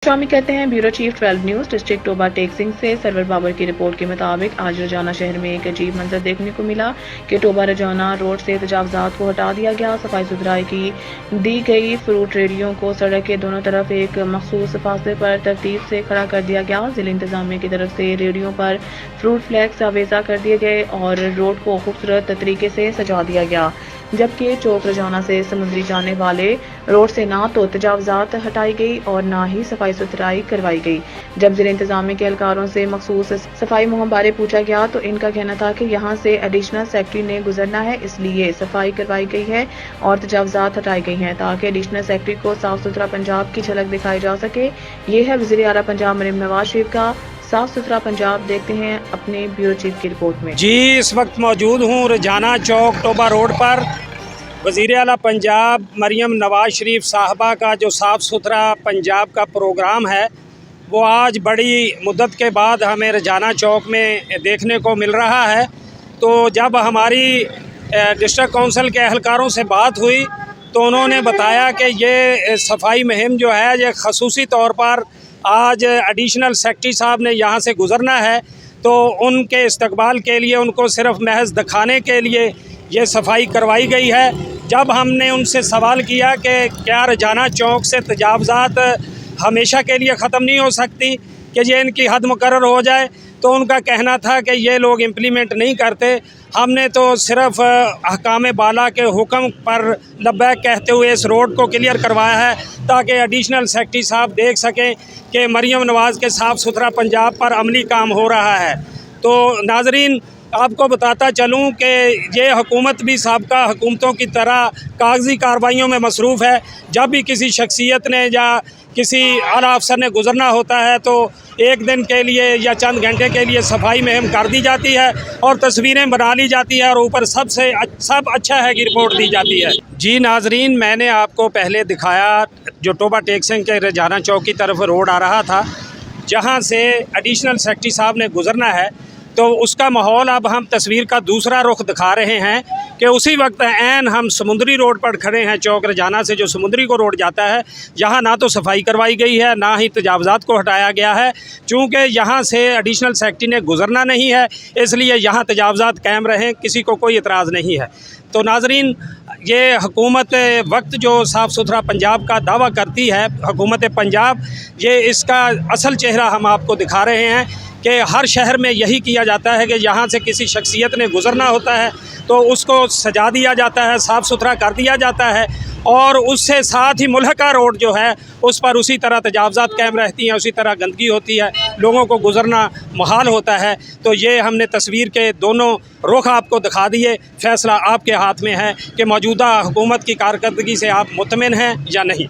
स्वामी कहते हैं bureau chief 12 news district Toba Tek Singh से सरवर बाबर की रिपोर्ट के मुताबिक आज रजाना शहर में एक अजीब मंजर देखने को मिला कि टोबा रजाना रोड से तजावजात को हटा दिया गया। सफाई सुथराई की दी गई फ्रूट रेडियों को सड़क के दोनों तरफ एक मखसूस फासले पर तरतीब से खड़ा कर दिया गया। जिला इंतजामिया की तरफ से रेडियों पर फ्रूट फ्लैग्स आवेजा कर दिए गए और रोड को खूबसूरत तरीके से सजा दिया गया, जबकि चौक रजाना से समुद्री जाने वाले रोड से ना तो तजावजात हटाई गई और ना ही सफाई सुथराई करवाई गई। जब जिला इंतजामिया के एहलकारों से मखसूस सफाई मुहिम बारे पूछा गया तो इनका कहना था कि यहाँ से एडिशनल सेक्रेटरी ने गुजरना है, इसलिए सफाई करवाई गई है और तजावजात हटाई गई हैं ताकि एडिशनल सेक्रेटरी को साफ सुथरा पंजाब की झलक दिखाई जा सके। ये है वज़ीर आला पंजाब मरीम नवाज शरीफ का साफ सुथरा पंजाब। देखते हैं अपने ब्यूरो चीफ की रिपोर्ट में। जी, इस वक्त मौजूद हूँ रजाना चौक टोबा रोड पर। वज़ीर आला पंजाब मरीम नवाज शरीफ साहबा का जो साफ़ सुथरा पंजाब का प्रोग्राम है वो आज बड़ी मुद्दत के बाद हमें रजाना चौक में देखने को मिल रहा है। तो जब हमारी डिस्ट्रिक्ट काउंसिल के अहलकारों से बात हुई तो उन्होंने बताया कि ये सफाई मुहिम जो है ये खसूसी तौर पर आज एडिशनल सेक्रेटरी साहब ने यहाँ से गुज़रना है, तो उनके इस्तकबाल के लिए उनको सिर्फ महज दिखाने के लिए ये सफाई करवाई गई है। जब हमने उनसे सवाल किया कि क्या रजाना चौक से तजावज़ात हमेशा के लिए ख़त्म नहीं हो सकती कि ये इनकी हद मुकर्रर हो जाए, तो उनका कहना था कि ये लोग इम्प्लीमेंट नहीं करते। हमने तो सिर्फ अहकाम बाला के हुक्म पर लब्बैक कहते हुए इस रोड को क्लियर करवाया है ताकि एडिशनल सेक्रेटरी साहब देख सकें कि मरीम नवाज़ के साफ़ सुथरा पंजाब पर अमली काम हो रहा है। तो नाजरीन, आपको बताता चलूं कि ये हुकूमत भी साबका हुकूमतों की तरह कागजी कार्रवाइयों में मसरूफ़ है। जब भी किसी शख्सियत ने या किसी आला अफसर ने गुज़रना होता है तो एक दिन के लिए या चंद घंटे के लिए सफाई मुहिम कर दी जाती है और तस्वीरें बना ली जाती है और ऊपर सब अच्छा है की रिपोर्ट दी जाती है। जी नाजरीन, मैंने आपको पहले दिखाया जो टोबा टेक सिंह के रजाना चौक की तरफ रोड आ रहा था जहाँ से एडिशनल सेक्रेटरी साहब ने गुज़रना है, तो उसका माहौल अब हम तस्वीर का दूसरा रुख दिखा रहे हैं कि उसी वक्त ऐन हम समुद्री रोड पर खड़े हैं। चौक रजाना से जो समुद्री को रोड जाता है यहाँ ना तो सफाई करवाई गई है ना ही तजावज़ात को हटाया गया है। चूँकि यहाँ से एडिशनल सेक्रेटरी ने गुज़रना नहीं है इसलिए यहाँ तजावज़ात कायम रहें, किसी को कोई एतराज़ नहीं है। तो नाजरीन, ये हुकूमत वक्त जो साफ़ सुथरा पंजाब का दावा करती है हुकूमत पंजाब, ये इसका असल चेहरा हम आपको दिखा रहे हैं कि हर शहर में यही किया जाता है कि यहाँ से किसी शख्सियत ने गुज़रना होता है तो उसको सजा दिया जाता है, साफ़ सुथरा कर दिया जाता है और उससे साथ ही मुल्हका रोड जो है उस पर उसी तरह तजावज़ात कायम रहती हैं, उसी तरह गंदगी होती है, लोगों को गुज़रना मुहाल होता है। तो ये हमने तस्वीर के दोनों रुख आपको दिखा दिए। फ़ैसला आपके हाथ में है कि मौजूदा हुकूमत की कारकर्दगी से आप मुतमिन हैं या नहीं।